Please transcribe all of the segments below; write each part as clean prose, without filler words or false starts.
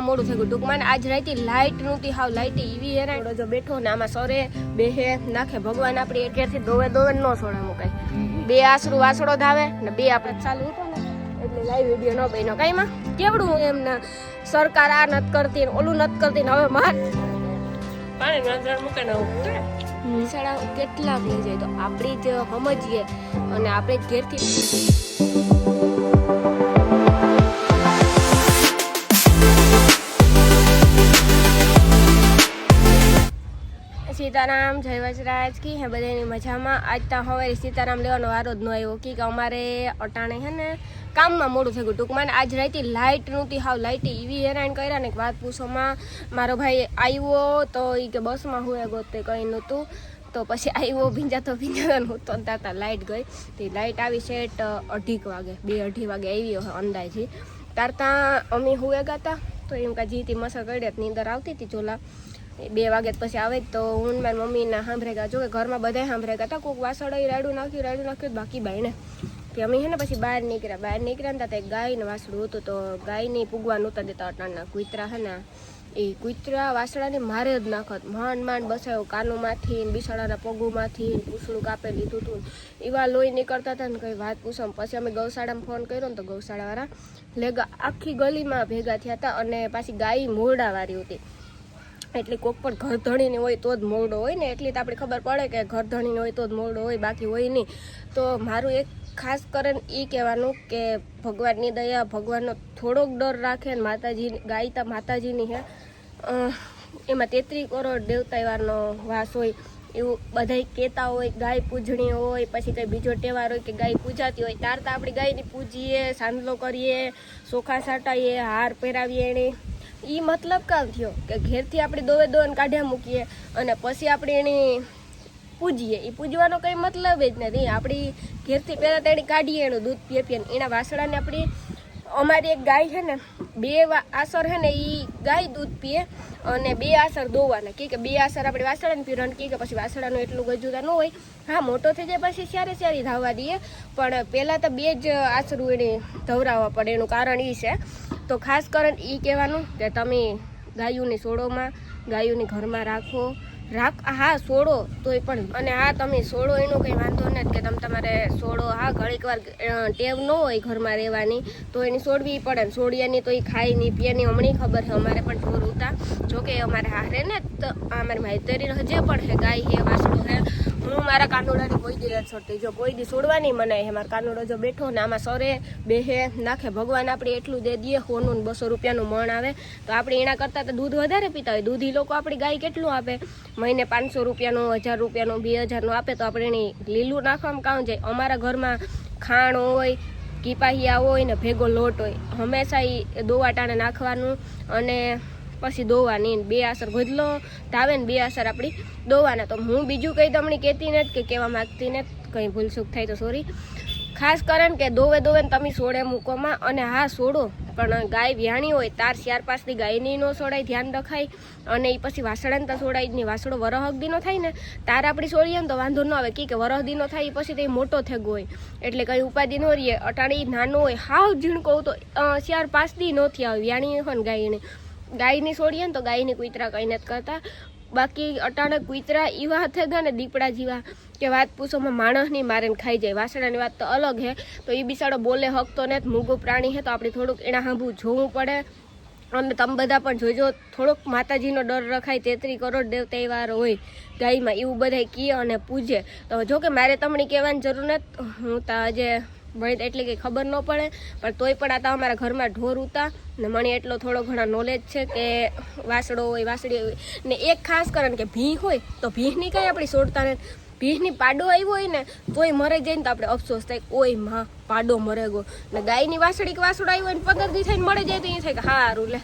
કામમાં મોડું થઈ ગયું ટૂંકમાં આજ રાતે લાઇટ નહોતી હાવ લાઇટ એવી હેરાન જો બેઠો ને આમાં સરે બેહે નાખે ભગવાન આપણી એકેથી દોવે ન છોડે મુકાય બે આસરું વાસડો ધાવે ને બે આપણે ચાલુ હતો ને એટલે લાઈવ વિડીયો ન બન્યો કાંઈમાં કેવડું એમને સરકાર આ નથી કરતી ઓલું નથી કરતી ને હવે માર પાણી મૂકે ને નિશાળા કેટલાક લઈ જાય તો આપણી જ સમજીએ અને આપણે જ ઘેરથી સીતારામ જય વજરાજ કી હે બધાની મજામાં આજ તો હવે સીતારામ લેવાનો વારો જ ન આવ્યો કે અમારે અટાણે છે ને કામમાં મોડું થઈ ગયું ટૂંકમાં આજ રાતે લાઇટ નહોતી હાવ લાઇટ એવી હેરાન કર્યા ને વાત પૂછોમાં મારો ભાઈ આવ્યો તો એ કે બસમાં હું ગોતે કંઈ નહોતું તો પછી આવ્યો ભીંજાતો હું તો તાતા લાઇટ ગઈ તે લાઇટ આવી સેટ 2:30 વાગે 2-2:30 વાગે આવી અંદાજે તારતા અમે હુએ ગયા તો એમ કાં જીતી મસા કર્યા નીંદર આવતી હતી ચોલા 2 વાગે પછી આવે તો હું મારી મમ્મીના સાંભળે ગયા જો કે ઘરમાં બધા સાંભળે ગયા હતા કોઈક વાસળ રાડું નાખ્યું બાકી બાઈને કે અમે છે ને પછી બહાર નીકળ્યા ને ત્યાં એક ગાયને વાસળું હતું તો ગાયને પૂગવા નહોતા દેતા અટાણના કૂતરા છે ને એ કૂતરા વાસળાને મારે જ નાખત માંડ બસાયો કાનુમાંથી બિસાડાના પગુમાંથી પૂછડું કાપે લીધું હતું એવા લોહી નીકળતા હતા ને કંઈ વાત પૂછો પછી અમે ગૌશાળામાં ફોન કર્યો ને તો ગૌશાળાવાળા લેગા આખી ગલીમાં ભેગા થયા હતા અને પાછી ગાય મોરડાવાળી હતી એટલે કોક પણ ઘરધણીને હોય તો જ મોરડો હોય ને એટલી તો આપણે ખબર પડે કે ઘરધણીને હોય તો જ મોરડો હોય બાકી હોય નહીં તો મારું એક ખાસ કરીને એ કહેવાનું કે ભગવાનની દયા ભગવાનનો થોડોક ડર રાખે ને માતાજી ગાય માતાજીની હે એમાં 33 કરોડ દેવતાવારનો વાસ હોય એવું બધા કહેતા હોય ગાય પૂજણી હોય પછી કંઈ બીજો તહેવાર હોય કે ગાય પૂજાતી હોય ત્યાર તો આપણી ગાયની પૂજીએ સાંદલો કરીએ ચોખા સાટાઈએ હાર પહેરાવીએ એને એ મતલબ કામ થયો કે ઘેરથી આપણે દોન કાઢ્યા મૂકીએ અને પછી આપણે એની પૂજીએ એ પૂજવાનો કંઈ મતલબ જ નથી આપણી ઘેરથી પહેલાં તો એની કાઢીએ એનું દૂધ પીએ ને એના વાસળાને આપણી અમારી એક ગાય છે ને 2 આસર છે ને એ ગાય દૂધ પીએ અને 2 આસર દોવાના કે 2 આસર આપણે વાસળાને પીરણ કે પછી વાસળાનું એટલું ગજુતા ન હોય હા મોટો થઈ જાય પછી સારી ધાવવા દઈએ પણ પહેલાં તો 2 જ આસરું એને ધવરાવવા પડે એનું કારણ એ છે તો ખાસ કરીને એ કહેવાનું કે તમે ગાયોની સોળોમાં ગાયોની ઘરમાં રાખો હા સોળો તોય પણ અને હા તમે સોળો એનો કંઈ વાંધો નથી કે તમે તમારે સોળો હા ઘણીક વાર ટેવ ન હોય ઘરમાં રહેવાની તો એની સોડવી પડે ને સોડિયાની તો એ ખાઈ નહીં પીએ નહીં હમણાં ખબર છે અમારે પણ ઢોર ઉતા જોકે અમારે હારે ને તો અમારી માહિતરી હજે પણ હે ગાય હે વાસળો હે હું મારા કાનુડાની કોઈ દી નથી છોડતી જો કોઈ દી છોડવાની મને હે મારા કાનુડો જો બેઠો ને આમાં સરે બેહે નાખે ભગવાન આપણે એટલું દે દઈએ 100 ને 200 રૂપિયાનું મણ આવે તો આપણે એના કરતાં તો દૂધ વધારે પીતા હોય દૂધ એ લોકો આપણી ગાય કેટલું આપે મહિને 500 રૂપિયાનું 1000 રૂપિયાનું 2000નું આપે તો આપણે એની લીલું નાખવામાં કામ જાય અમારા ઘરમાં ખાણ હોય કીપાહિયા હોય ને ભેગો લોટ હોય હંમેશા એ દોવાટાણે નાખવાનું અને પછી દોવાની 2 આસર ગોદલો ધાવે ને 2 આસર આપણી દોવાના તો હું બીજું કંઈ તમને કહેતી નથી કે કહેવા માગતી નથી કંઈ ભૂલચૂક થાય તો સોરી ખાસ કરીને કે દોવે ને તમે સોડે મૂકોમાં અને હા સોડો પણ ગાય વ્યાણી હોય તાર 4-5 દી ગાયની ન સોડાય ધ્યાન રખાય અને એ પછી વાસળાને તો સોડાય જ નહીં વાસળો વરહદીનો થાય ને તાર આપણી સોડીએ ને તો વાંધો ન આવે કે વરહદીનો થાય પછી તો એ મોટો થેગો હોય એટલે કંઈ ઉપાધિ ન રહીએ અટાણી નાનો હોય હાવ ઝીણકો તો 4-5 દી નથી આવે વ્યાણી હોય ને ગાયની સોડીએ ને તો ગાયની કૂતરા કંઈ નથી કરતા બાકી અટાણે કૂતરા એવા થઈ ગયા ને દીપડા જેવા કે વાત પૂછોમાં માણસની મારે ખાઈ જાય વાસણાની વાત તો અલગ હે તો એ બિચારો બોલે હકતો ને મૂગું પ્રાણી હે તો આપણે થોડુંક એના સાંભળું જોવું પડે અને તમે બધા પણ જોજો થોડોક માતાજીનો ડર રખાય 33 કરોડ દેવતા હોય ગાયમાં એવું બધા કહે અને પૂજે તો જો કે મારે તમને કહેવાની જરૂર નથી હું તો આજે ભણી એટલે કંઈ ખબર ન પડે પણ તોય પણ આ તો અમારા ઘરમાં ઢોર ઉતા ને મને એટલો થોડો ઘણા નોલેજ છે કે વાસળો હોય વાસળી હોય ને એક ખાસ કારણ કે ભીં હોય તો ભીંની કંઈ આપણી સોડતા ને ભીંની પાડો આવ્યો હોય ને તોય મરે જઈને તો આપણે અફસોસ થાય ઓય માં પાડો મરે ગયો ને ગાયની વાસળી કે વાસળો આવ્યો હોય ને 15 દી થઈને મળે જાય તો એ થાય કે સારું લે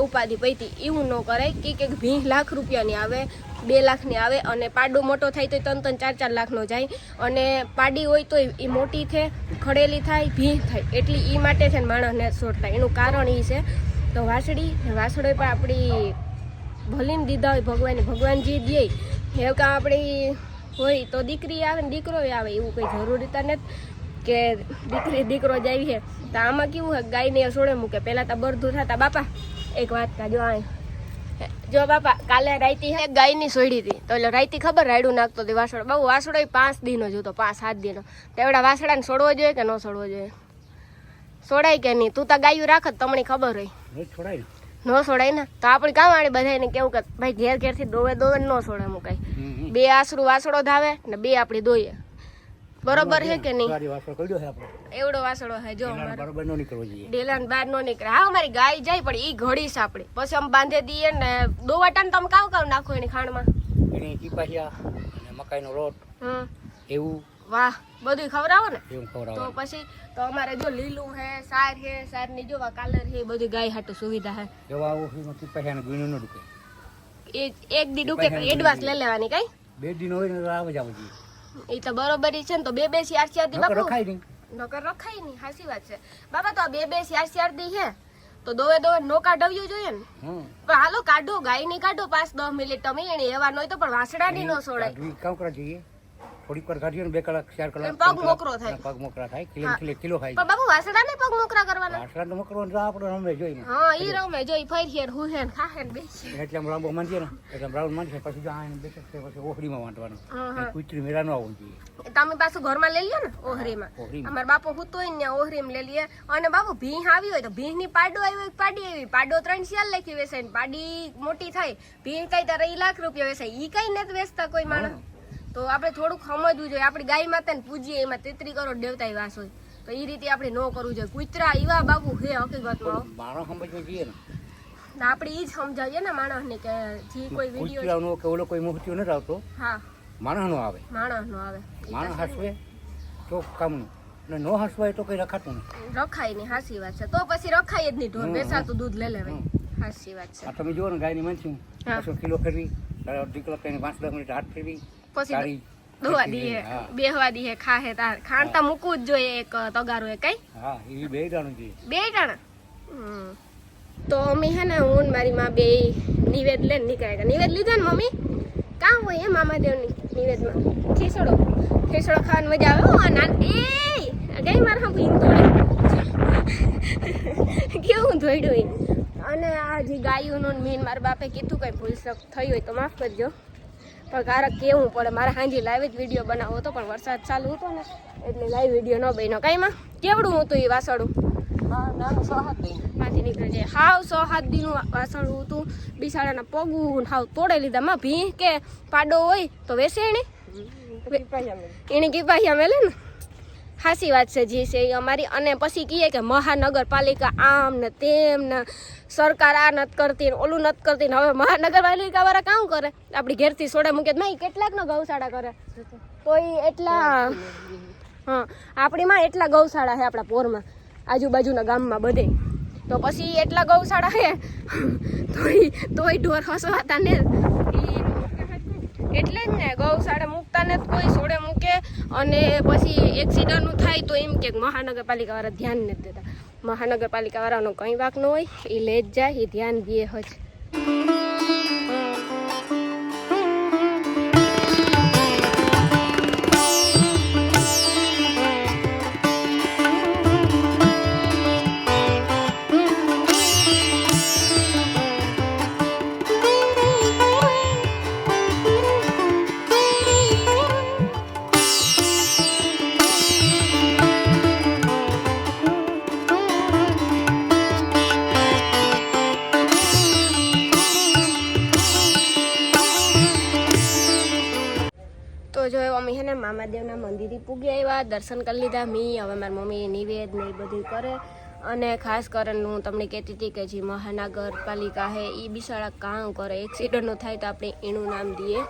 ઉપાધિ પૈતી એવું ન કરાય કે ભીં લાખ રૂપિયાની આવે 2 લાખની આવે અને પાડો મોટો થાય તો 3-4 લાખનો જાય અને પાડી હોય તો એ મોટી થાય ખડેલી થાય ભીં થાય એટલે એ માટે છે ને માણસને છોડતા એનું કારણ એ છે તો વાસળો પણ આપણી ભલીને દીધા હોય ભગવાન જે દે એવું કાં આપણી હોય તો દીકરી આવે ને દીકરો આવે એવું કંઈ જરૂરતા નથી કે દીકરો જ આવી છે તો આમાં કેવું હોય ગાયને સોડે મૂકે પહેલાં તો બરધું થતા બાપા એક વાત કાજો આ જો બાપા કાલે રાઈતી હે ગાયની સોયડી હતી તો એટલે રાઈતી ખબર રાયડું નાખતો હતી વાસણ બહુ વાસણો 5 દિનો જોતો 5-7 દિનો તો એવડા વાસણાને છોડવો જોઈએ કે ન છોડવો જોઈએ છોડાય કે નહીં તું તો ગાયું રાખત તમને ખબર હોય ન છોડાય ને તો આપણે કામ આડી બધાને કેવું કે ભાઈ ઘેર ઘેરથી દોવે ન છોડે મુકાય 2 આસરું વાસણો ધાવે ને 2 આપણી દોઈએ બરોબર છે કે નહીં એવડો વાસણો હે જો ડેલાન બહાર નો નીકળે હા અમારી ગાય જાય પણ ઈ ઘડીશ આપણે પછી આમ બાંધી દઈએ ને દોવાટાને તમે કાવ નાખો એની ખાંડમાં મકાઈનો રોટ એવું વાહ બધું ખવડાવો ને તો પછી તો અમારે જો લીલું હે સાર ની જો કલર હે બધી ગાય હાટુ સુવિધા હે એક દી ડુકે એડવાન્સ લઈ લેવાની કઈ 2 દિન હોય ને આવે જાવ એ તો બરોબર છે ને તો 2 4 દી બાપુ નકર રખાય નહીં હાસી વાત છે બાબા તો 2 4 દી હે તો દોવે નો કાઢવ્યું જોઈએ ને પણ હાલો કાઢો ગાય ની કાઢો 5-10 મિનિટ તમે એને એવા નોય તો પણ વાસડા ની નો છોડાય થોડીક વાર કાઢીએ ને 2 કલાક 4 કલાક પગ મોકરો થાય કિલો ખાય પણ બાબુ વાસડા ને પગ મોકરા કરવાના વાસડા મોકરો ને આપણે રમે જોઈ હા ઈ રમે જોઈ ફેર હેર હું હે ખાહે ને બેસી એટલે આમ લાંબો માંડીએ ને એટલે બ્રાઉન માંડીએ પછી જો આને બેસે પછી ઓહરીમાં વાંટવાનું કુતરી મેરા નો આવવું જોઈએ તમે પાછું ઘરમાં લઈ લ્યો ને ઓહરીમાં અમાર બાપો હુતો હોય ને ઓહરીમાં લઈ લ્યે અને બાપુ ભીહ આવી હોય તો ભીહ ની પાડો આવી પાડી આવી પાડો 3 શિયાલ લખી વેચાય ને પાડી મોટી થાય ભીહ કઈ તારે 1 લાખ રૂપિયા વેચાય ઈ કઈ નથી વેચતા કોઈ માણસ તો આપણે થોડુંક સમજવું જોઈએ આપણી ગાય માતાને પૂજીએ એમાં 33 કરોડ દેવતાય વાસ હોય તો એ રીતે આપણે ન કરવું જોઈએ કૂતરા એવા બાબુ હે હકીકતમાં માણસ સમજવું જોઈએ ને આપણે ઈ જ સમજાવીએ ને માણસને કે જે કોઈ વિડિયો કૂતરાનો કે ઓલો કોઈ મુહત્યો ન આવતો હા માણસનો આવે માણસ હસવે તો કામનું ને નો હસવાય તો કઈ રખાતું નહીં રખાય નહીં હાસી વાત છે તો પછી રખાય જ નહીં ઢોર બેસાતું દૂધ લઈ લેવાય હાસી વાત છે આ તમે જુઓ ને ગાયની મનસી 500 કિલો ફેરવી 2 કલાક કરીને 5-10 મિનિટ હાથ ફેરવી પછી દોવા દીએ બેહવા દીએ ખાહે તાર ખાંડતા મૂકવું જ જોઈએ એક તગારો એ કઈ હા ઈ 2 ટાણું જોઈએ 2 ટાણા તો મમ્મી હે ને હું ને મારી માં બે નિવેદ લઈને નીકળ્યા નિવેદ લીધો ને મમ્મી કામ હોય એ મામાદેવની નિવેદમાં ખીસડો ખાવાની મજા આવે હો ના એ ગઈ માર હા ભીંગ થોડી કેવું ધોઈડું અને આ જે ગાયોનું મીન મારા બાપે કીધું કઈ ભૂલ થઈ હોય તો માફ કરજો પણ કારક કેવું પડે મારે હાંજી લાઈવ જ વિડીયો બનાવવો હતો પણ વરસાદ ચાલુ હતો ને એટલે લાઈવ વિડીયો ન બન્યો કાંઈમાં કેવડું હતું એ વાસળું માંથી નીકળે છે હાવ 6-7 દીનું વાસળું હતું બિસાડાના પગું હાવ તોડે લીધા માં ભી કે પાડો હોય તો વેસે એને કીપાહિયા મેલે ને હાસી વાત છે જે છે એ અમારી અને પછી કહીએ કે મહાનગરપાલિકા આમ ને તેમ ને સરકાર આ નથી કરતી ઓલું નથી કરતી ને હવે મહાનગરપાલિકા વાળા કામ કરે આપણી ઘેરથી સોડે મૂકે નહીં કેટલાક નો ગૌશાળા કરે તો એ એટલા હા આપણીમાં એટલા ગૌશાળા છે આપણા પોરમાં આજુબાજુના ગામમાં બધે તો પછી એટલા ગૌશાળા છે તોય ઢોર હસવાતા ને એટલે જ ને ગૌશાળા મૂકતા ને કોઈ સોડે મૂકે અને પછી એક્સિડન્ટનું થાય તો એમ કે મહાનગરપાલિકા વાળા ધ્યાન નથી દેતા મહાનગરપાલિકા વાળાનો કંઈ વાક ન હોય એ લે જ જાય એ ધ્યાન દે જ તો જો મમ્મી છે ને મામાદેવના મંદિરે પૂગી આવ્યા દર્શન કરી લીધા મી હવે મારી મમ્મી નિવેદ ને એ બધું કરે અને ખાસ કરીને હું તમને કહેતી હતી કે જે મહાનગરપાલિકા છે એ બિસાડા કામ કરે એક્સિડન્ટનું થાય તો આપણે એનું નામ દઈએ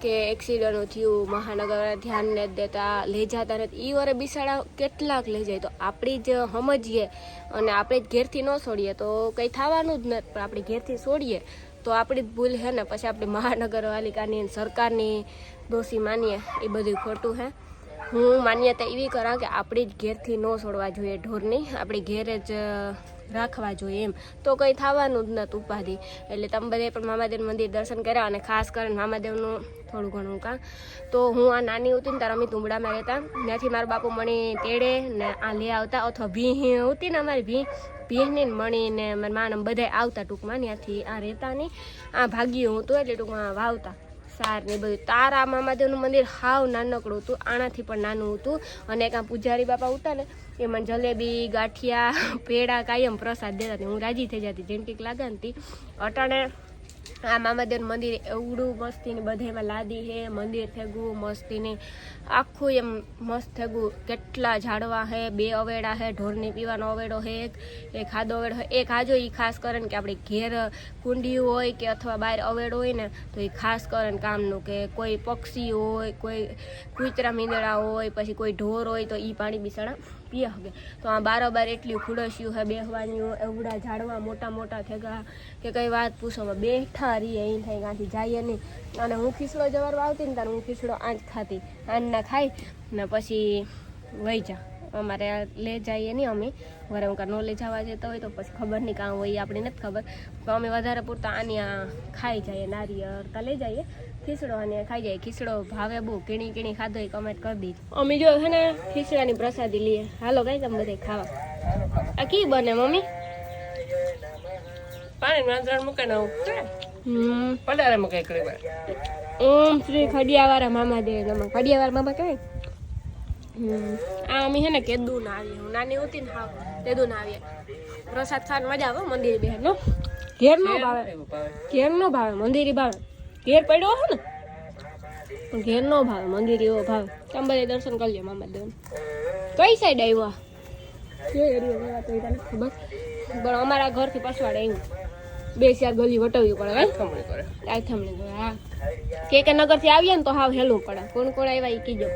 કે એક્સિડન્ટનું થયું મહાનગર ધ્યાન નથી દેતા લઈ જતા નથી એ વરે બિસાડા કેટલાક લઈ જાય તો આપણી જ સમજીએ અને આપણે જ ઘેરથી ન છોડીએ તો કંઈ થવાનું જ નથી પણ આપણે ઘેરથી છોડીએ તો આપણી જ ભૂલ છે ને પછી આપણે મહાનગરપાલિકાની સરકારની દોષી માનીએ એ બધું ખોટું છે હું માન્યતા એવી કરા કે આપણી જ ઘેરથી ન છોડવા જોઈએ ઢોરની આપણી ઘેરે જ રાખવા જોઈએ એમ તો કંઈ થવાનું જ નથી ઉપાધિ એટલે તમે બધે પણ મામાદેવ મંદિર દર્શન કર્યા અને ખાસ કરીને મામાદેવનું થોડું ઘણું કાં તો હું આ નાની હતી ને ત્યારે અમે તુંબડામાં રહેતા ત્યાંથી મારા બાપુ મને તેડે ને આ લે આવતા અથવા ભી હતી ને અમારી ભી બેનને મણીને મારા માને બધા આવતા ટૂંકમાં ત્યાંથી આ રહેતા નહીં આ ભાગ્યું હતું એટલે ટૂંકમાં વાવતા સાર ને બધું. તારા મામાદેવનું મંદિર હાવ નાનકડું હતું, આનાથી પણ નાનું હતું. અને એક આ પૂજારી બાપા હતા ને એ મને જલેબી ગાંઠિયા પેડા કાયમ પ્રસાદ દેતા હતા. હું રાજી થઈ જતી જેમ લાગે ને અટાણે આ મામાદેવનું મંદિર એવડું મસ્તીને બધામાં લાદી હે, મંદિર થેગું મસ્તીને આખું એમ મસ્ત થેગું. કેટલા ઝાડવા હે, 2 અવેડા હે, ઢોરને પીવાનો અવેડો હે, એક ખાધો અવેડો હે. એક હાજો એ ખાસ કરે ને કે આપણે ઘેર કુંડિયું હોય કે અથવા બહાર અવેડો હોય ને તો એ ખાસ કરે ને કામનું કે કોઈ પક્ષી હોય, કોઈ કૂતરા મીંદડા હોય, પછી કોઈ ઢોર હોય તો એ પાણી બિસાડા પીએ શકે. તો આ બારોબાર એટલી ખુડસ્યું હે બેહવાની, એવડા ઝાડવા મોટા મોટા થેગા કે કઈ વાત પૂછોમાં. બેઠા રહીએ અહીં થાય ત્યાંથી જઈએ નહીં. અને હું ખીસડો જવારવા આવતી ને ત્યારે હું ખીસડો આજ ખાતી, આનના ખાઈ ને પછી વહી જા. અમારે લે જઈએ નહીં અમે વરે હું ન લે જવા જતા હોય તો પછી ખબર નહીં કામ હોય એ આપણે નથી ખબર. તો અમે વધારે પૂરતા આની આ ખાઈ જઈએ, નારિયેળ તા લઈ જઈએ ખીસડો અને ખાઈ જાય. ખીસડો ભાવે બહુ, કીણી કીણી ખાધો એ કમેન્ટ કરી દીધી. અમે જો છે ને ખીસડાની પ્રસાદી લઈએ. હાલો કઈ તમે બધે ખાવા. આ કી બને મમ્મી? પાણી નાંદણ મૂકે ને પડારે મૂકે એકડી વાર. ઓમ શ્રી ખડિયાવાળા મામા દે નમઃ. ખડિયાવાળા મામા કહેવાય. આ અમે છે ને કેદુ ના આવીએ. હું નાની હતી ને હા કેદુ ના આવીએ. પ્રસાદ ખાવાની મજા આવે મંદિર બેન નો. ઘેર નો ભાવે, ઘેર નો ભાવે, મંદિર ભાવે. ઘેર પડ્યો હો ને પણ ઘેર નો ભાવે, મંદિર એવો ભાવે. તમે બધા દર્શન કરી લો મામા દેવ. કઈ સાઈડ આવ્યા કે એરિયો તો એને ખબર પણ અમારા ઘરથી પછવાડે આવ્યું 2-4 ગલી વટવવી પડે. આથમણી કરે હા કે નગરથી આવીએ ને તો હાવ હેલું પડે. કોણ કોણ આવ્યા એ કીજો.